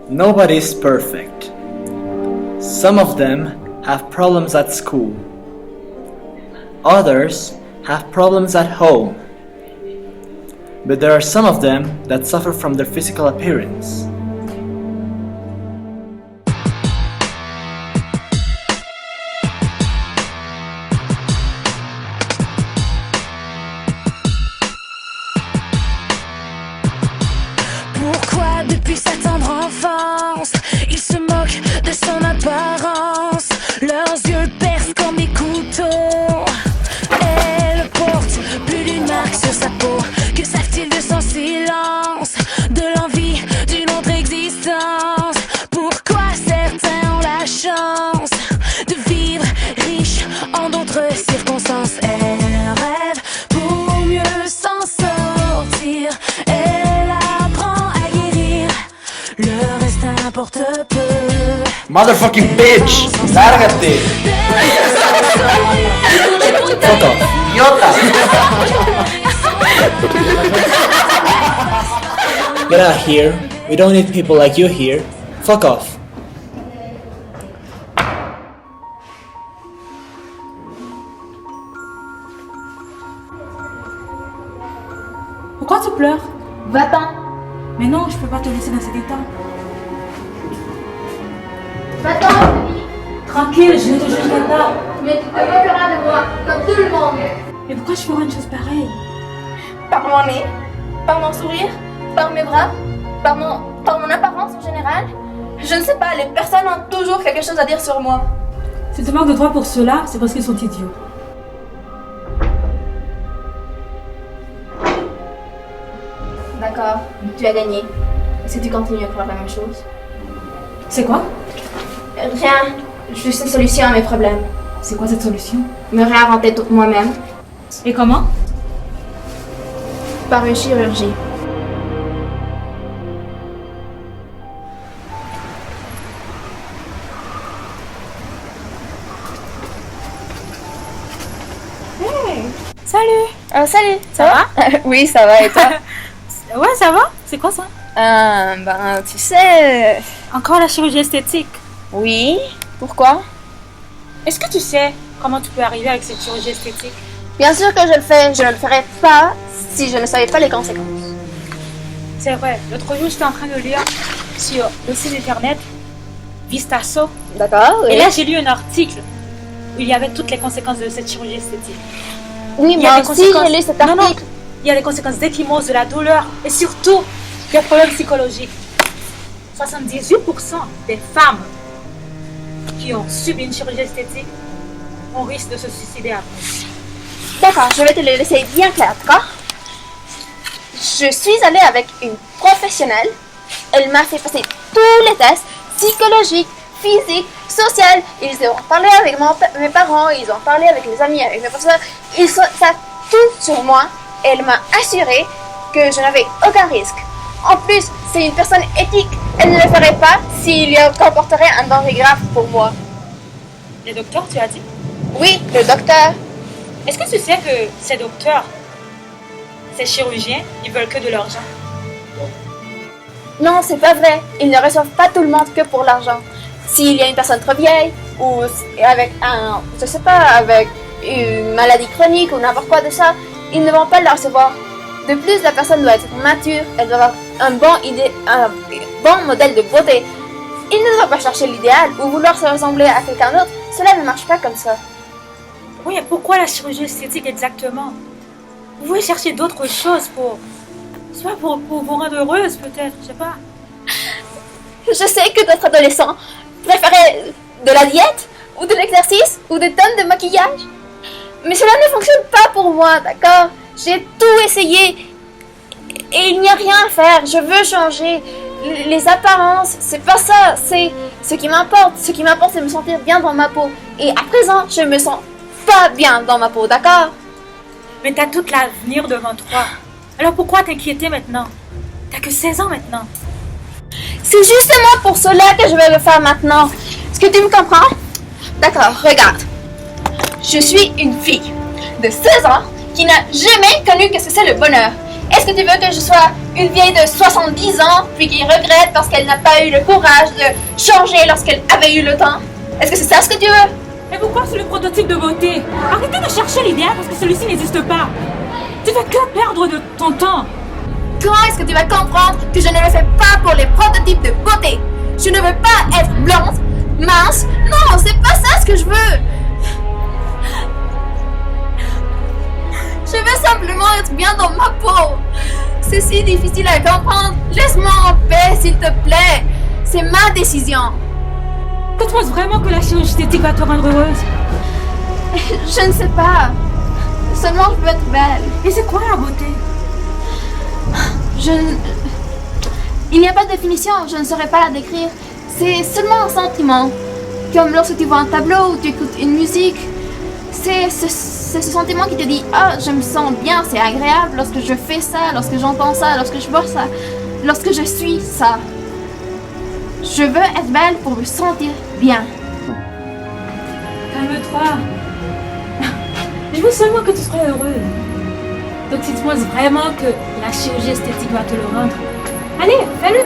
Nobody's perfect. Some of them have problems at school. Others have problems at home. But there are some of them that suffer from their physical appearance. Pourquoi depuis sa tendre enfance, il se moque de son apparence. Leurs yeux percent comme des couteaux. Elle porte plus d'une marque sur sa peau. Que savent-ils de son silence, de l'envie d'une autre existence? Pourquoi certains ont la chance de vivre riche en d'autres circonstances? Elle rêve pour mieux s'en sortir. Elle apprend à guérir. Le reste importe peu. Motherfucking bitch! Lárgate! Fuck off. Idiota! Get out of here. We don't need people like you here. Fuck off. Pourquoi tu pleures? Va-t'en. Mais non, je peux pas te laisser dans cet état. Va-t'en, Ophélie. Tranquille, je ne te jugerai pas. Mais tu te moqueras de moi, comme tout le monde. Mais pourquoi je ferais une chose pareille? Par mon nez, par mon sourire, par mes bras, par mon apparence en général. Je ne sais pas, les personnes ont toujours quelque chose à dire sur moi. Si tu te moques de toi pour cela, c'est parce qu'ils sont idiots. D'accord, tu as gagné. Est-ce que tu continues à croire la même chose? C'est quoi? Rien, juste une solution à mes problèmes. C'est quoi cette solution? Me réinventer toute moi-même Et comment? par une chirurgie. Salut! Salut, Ça va? Oui, ça va et toi? Ouais, ça va? C'est quoi ça? Ben, tu sais... Encore la chirurgie esthétique. Oui, pourquoi? Est-ce que tu sais comment tu peux arriver avec cette chirurgie esthétique? Bien sûr que je le fais, je ne le ferais pas si je ne savais pas les conséquences. C'est vrai, l'autre jour j'étais en train de lire sur le site internet Vistasso. D'accord, Et là j'ai lu un article où il y avait toutes les conséquences de cette chirurgie esthétique. oui, Il y a moi des aussi conséquences- j'ai lu cet Non, non. article. Il y a les conséquences d'échymose, de la douleur et surtout des problèmes psychologiques. 78% des femmes qui ont subi une chirurgie esthétique ont risque de se suicider après. D'accord, je vais te le laisser bien clair, d'accord? Je suis allée avec une professionnelle. Elle m'a fait passer tous les tests psychologiques, physiques, sociaux. Ils ont parlé avec mes parents, ils ont parlé avec mes amis, avec mes professeurs. Ils savent tout sur moi. Elle m'a assuré que je n'avais aucun risque. En plus, c'est une personne éthique. Elle ne le ferait pas s'il comporterait un danger grave pour moi. Les docteurs, tu as dit? Oui, le docteur. Est-ce que tu sais que ces docteurs, ces chirurgiens, ils veulent que de l'argent? Non, c'est pas vrai. Ils ne reçoivent pas tout le monde que pour l'argent. S'il y a une personne trop vieille ou avec je sais pas, avec une maladie chronique ou n'importe quoi de ça, ils ne vont pas la recevoir. De plus, la personne doit être mature, elle doit avoir un bon modèle de beauté. Ils ne doivent pas chercher l'idéal ou vouloir se ressembler à quelqu'un d'autre. Cela ne marche pas comme ça. Oui, et pourquoi la chirurgie esthétique exactement? Vous pouvez chercher d'autres choses pour vous rendre heureuse peut-être, je sais pas. Je sais que d'autres adolescents préféraient de la diète ou de l'exercice ou des tonnes de maquillage. Mais cela ne fonctionne pas pour moi, d'accord? J'ai tout essayé et il n'y a rien à faire. Je veux changer. Les apparences, c'est pas ça. C'est ce qui m'importe. Ce qui m'importe, c'est me sentir bien dans ma peau. Et à présent, je me sens pas bien dans ma peau, d'accord? Mais t'as tout l'avenir devant toi. Alors pourquoi t'inquiéter maintenant? T'as que 16 ans maintenant. C'est justement pour cela que je vais le faire maintenant. Est-ce que tu me comprends? D'accord, regarde. Je suis une fille de 16 ans qui n'a jamais connu que c'est le bonheur. Est-ce que tu veux que je sois une vieille de 70 ans, puis qui regrette parce qu'elle n'a pas eu le courage de changer lorsqu'elle avait eu le temps? Est-ce que c'est ça ce que tu veux? Mais pourquoi c'est le prototype de beauté? Arrêtez de chercher l'idéal parce que celui-ci n'existe pas. Tu fais que perdre de ton temps. Quand est-ce que tu vas comprendre que je ne le fais pas pour les prototypes de beauté? Je ne veux pas être blonde, mince. Non, c'est pas ça ce que je veux. Je veux simplement être bien dans ma peau. C'est si difficile à comprendre. Laisse-moi en paix, s'il te plaît. C'est ma décision. Tu penses vraiment que la chirurgie esthétique va te rendre heureuse? Je ne sais pas. Seulement, je veux être belle. Et c'est quoi la beauté? Il n'y a pas de définition, je ne saurais pas la décrire. C'est seulement un sentiment. Comme lorsque tu vois un tableau ou tu écoutes une musique. C'est ce sentiment qui te dit « Ah, je me sens bien, c'est agréable lorsque je fais ça, lorsque j'entends ça, lorsque je vois ça, lorsque je suis ça. » Je veux être belle pour me sentir bien. Calme-toi. Je veux seulement que tu sois heureux. Donc si tu penses vraiment que la chirurgie esthétique va te le rendre, allez, fais-le.